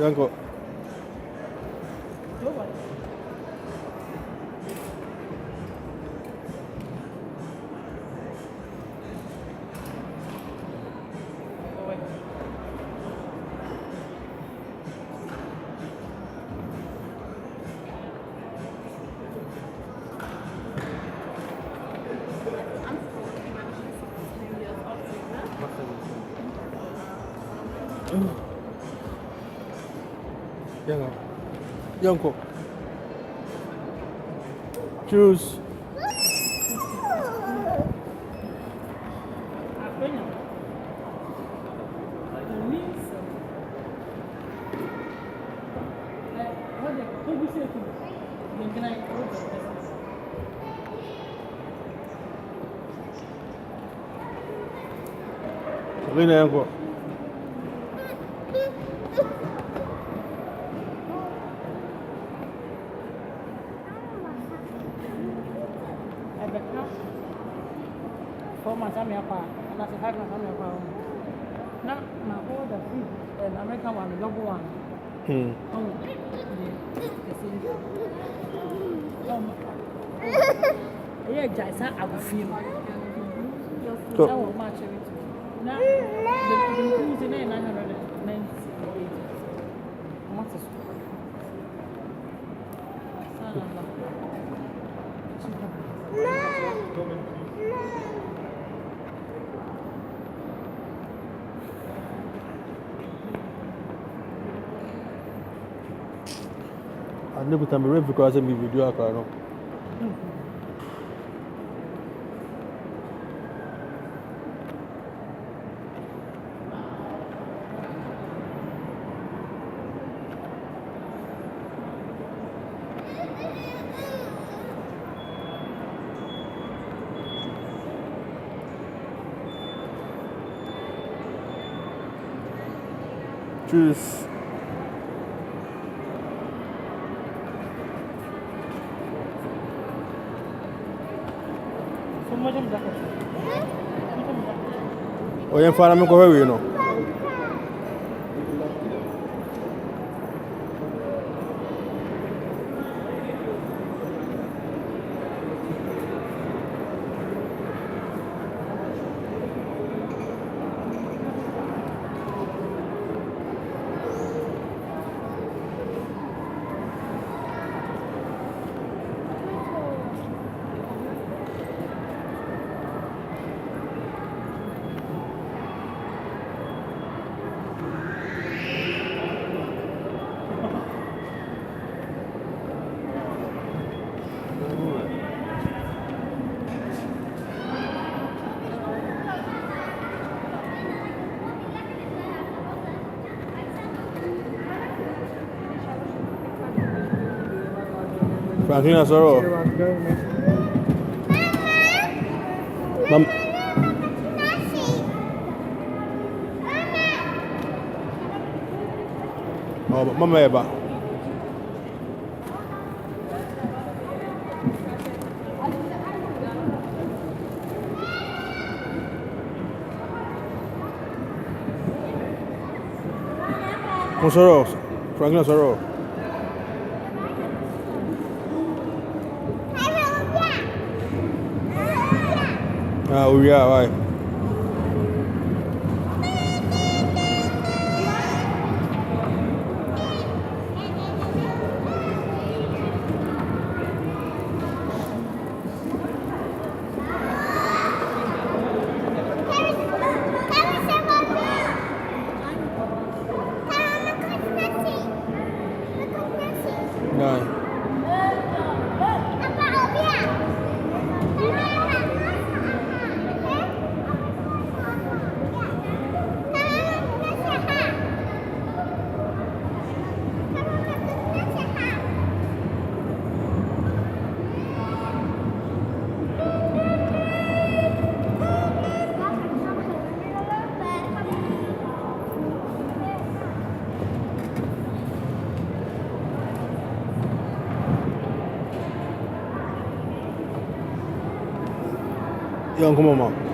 Yanko. Yanko. Choose. Lina Yanko. American one, the double one. Yeah, Jaisa, I will feel. That will match everything. Now, the increase in 998. What is I never time read because I me video aka no. Choose. Oye, enfana me coge vino. Franklin Sorrow. Mama. Oh, Mama Eba. Sorrow. Franklin Sorrow. Ah, oui, ouais. Yeah, come on, man.